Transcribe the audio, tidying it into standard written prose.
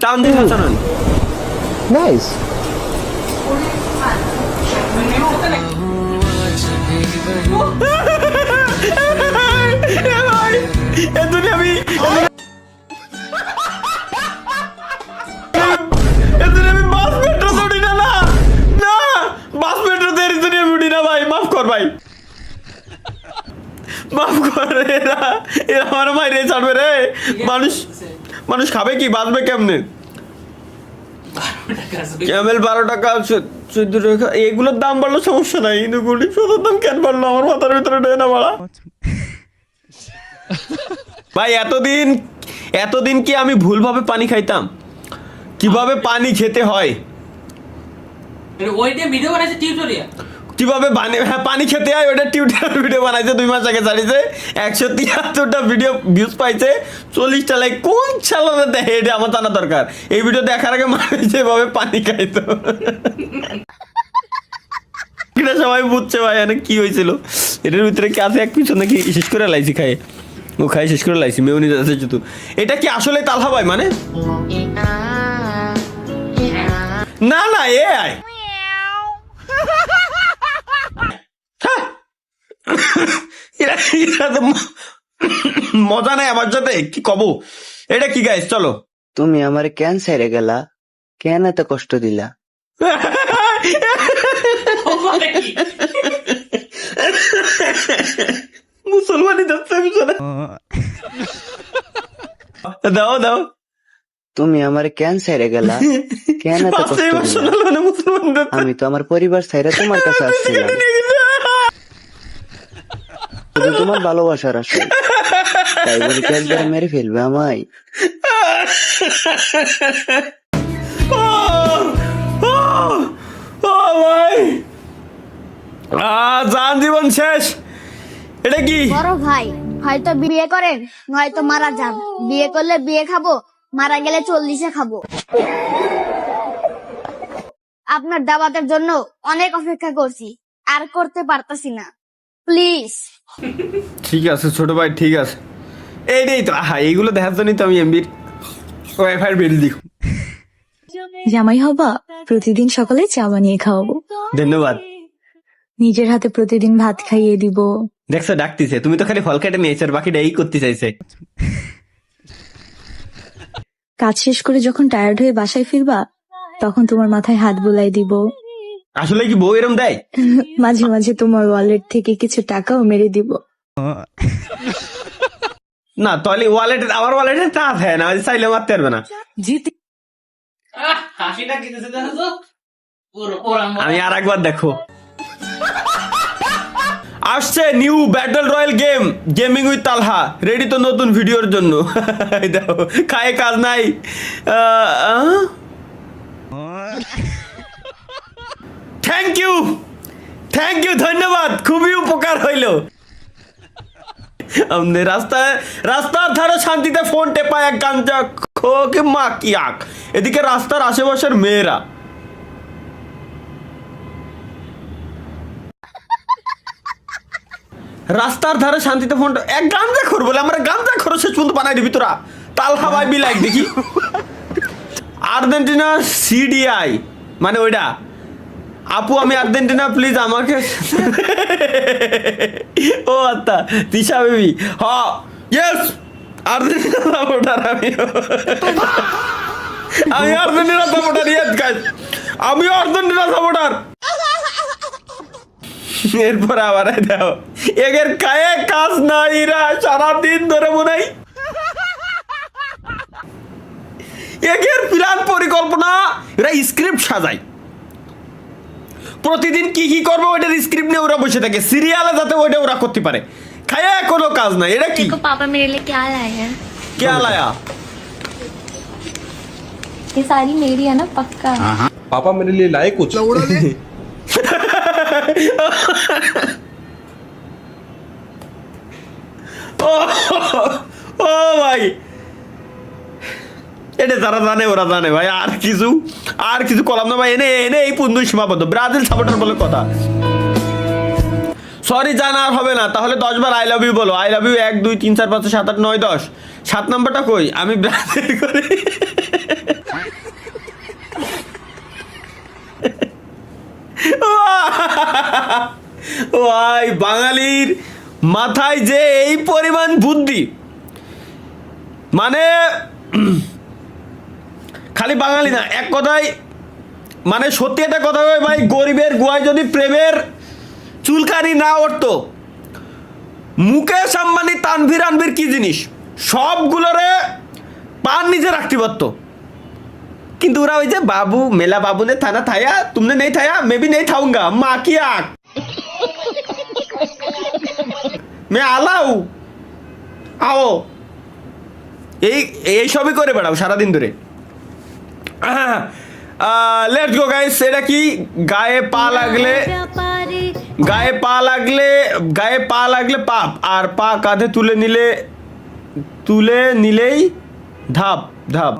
টান দিয়ে হাসানো নাইস। ভাই মাফ কর, এরা আমার মাইরে ছাড়বে রে। মানুষ খাবে কি, বাঁচবে কেমনে? ক্যামেল 12 টাকা 14 টাকা, এগুলোর দাম বাড়লো সমস্যা নাই, কিন্তু গুলি সোনার দাম কেন বাড়লো আমার মাথার ভিতরে ঢোকে না বাড়া। ভাই এতদিন কি আমি ভুলভাবে পানি খাইতাম? কিভাবে পানি খেতে হয়, কিভাবে পানি খেতে হয় ওটা টিউটোরিয়াল ভিডিও বানাইছে 2 মাস আগে, ছাড়িয়েছে 173টা ভিডিও ভিউজ পাইছে, 40টা লাইক। কোন চালানো দেখে এটা আমার জানা দরকার। এই ভিডিও দেখার আগে মানুষ যেভাবে পানি খাইতো এটা সবাই বুঝছে ভাই এখানে কি হয়েছিল। এটার ভিতরে কি আছে এক পিছন নাকি শেষ করে লাইছি খায়, ও খাই শেষ করে লাইছি মেউনি আছে যেহেতু। এটা কি আসলে তালহা ভাই মানে? না না এ আয় মজা নাই আমার সাথে, কি কব? এটা কি গাইস? চলো। তুমি আমার কেন ছেড়ে গেলা, কেন এত কষ্ট দিলা? মুসলমানি দাও দাও। তুমি আমার কেন ছেড়ে গেলা, কেন এত কষ্ট দিলা? আমি তো আমার পরিবার ছেড়ে তোমার কাছে আসছিলাম শুধু তোমার ভালোবাসার আশায়, তাই বলে কি একবার মেরে ফেলবে আমায়? জান জীবন শেষ। এটা কি? বড় ভাই হয়তো বিয়ে করেন নয়তো মারা যান, বিয়ে করলে বিয়ে খাবো, মারা গেলে 40-এ খাবো। আপনার দাওয়াতের জন্য অনেক অপেক্ষা করছি, আর করতে পারতাছি না, প্লিজ। ঠিক আছে ছোট ভাই, ঠিক আছে। এইটাই তো, এইগুলো দেখার জন্যই তো আমি এমবির ওয়াইফাই বিল দিই। জামাই হবা, প্রতিদিন সকালে চা বানিয়ে খাওয়াবো। ধন্যবাদ। নিজের হাতে প্রতিদিন ভাত খাইয়ে দিব। দেখছো ডাকতেছে, তুমি তো খালি ফল কেটে নিয়েছো, আর বাকিটা এই করতে চাইছে। কাজ শেষ করে যখন টায়ার্ড হয়ে বাসায় ফিরবা, তখন তোমার মাথায় হাত বুলাই দিব। আসলে কি বউ এরম দেয়? মাঝে মাঝে তোমার ওয়ালেট থেকে কিছু টাকাও মেরে দিব। না তাহলে আমার ওয়ালেটে তা থাকে না, চাইলে মারতে পারবে না। আমি আর একবার দেখো। আসছে new battle royale game, gaming with Talha. Ready তো নতুন ভিডিওর জন্য? দেখো খায় কাজ নাই। থ্যাংক ইউ ধন্যবাদ, খুবই উপকার হইল। রাস্তার ধারে শান্তিতে ফোন টেপা এক গাঞ্জা খোকে মা কি আক, এদিকে রাস্তার আশেপাশের মেয়েরা। রাস্তার ধারে শান্তিতে ফোন এক গাঞ্জা খোর বলে আমরা গাঞ্জা খোর শেষ পর্যন্ত বানাই দিবি তোরা। তালহা ভাই বি লাইক দেখি। আর্জেন্টিনা সিডিআই মানে ওইটা। আপু আমি আর্জেন্টিনা, প্লিজ আমাকে। ও আচ্ছা তিশা বেবি, হ্যাঁ ইয়েস আর্জেন্টিনা সাপোর্টার। আমি আর্জেন্টিনা সাপোর্টার, ইয়েস গাইস আমি আর্জেন্টিনা সাপোর্টার। এরপর আবার দাও এগের কায়ে কাজ নাই, এরা সারাদিন ধরে মনে হয় এগের প্ল্যান পরিকল্পনা, এরা স্ক্রিপ্ট সাজায়। প্রতিদিন কি কি করবো ওইটার স্ক্রিপ্ট নিয়ে ওরা বসে থাকে, সিরিয়ালে যাতে ওইটা ওরা করতে পারে। খায়া কোনো কাজ নাই। এটা কি? पापा मेरे लिए क्या लाए हैं? क्या लाया? ये सारी मेरी है ना, पक्का। पापा मेरे लिए लाए कुछ? ও ভাই এটা যারা জানে ওরা জানে ভাই। আর কিছু কলাম না ভাই, এনে এই পর্যন্ত সীমাবদ্ধ। ব্রাজিল সাপোর্টার বলে কথা। সরি জানা আর হবে না, তাহলে 10 বার আই লাভ ইউ বলো। I love you 1 2 3 4 5 6 7 8 9 10। 7 নম্বরটা কই? আমি ব্রাজিল করি। ভাই বাঙালির মাথায় যে এই পরিমাণ বুদ্ধি, মানে খালি বাঙালি না, এক কথায় মানে সত্যি একটা কথা হয় ভাই, গরিবের গুয়ায় যদি প্রেমের চুলকানি না উঠতো, মুকেশ আম্বানি তানভীর আনভীর কি জিনিস সবগুলোরে পান নিচে রাখতে পারতো, কিন্তু ওরা ওই যে बाबू मेला बाबू ने था ना थाया तुमने नहीं थाया मैं भी नहीं थाऊंगा माँ की आंख मैं আলাউ आओ এই সবই করে বেড়াও সারাদিন ধরে। লেটস গো গাইস, এটা কি গায়ে পা লাগলে পাপ, আর পা কাঁধে তুলে নিলেই ধাপ ধাপ।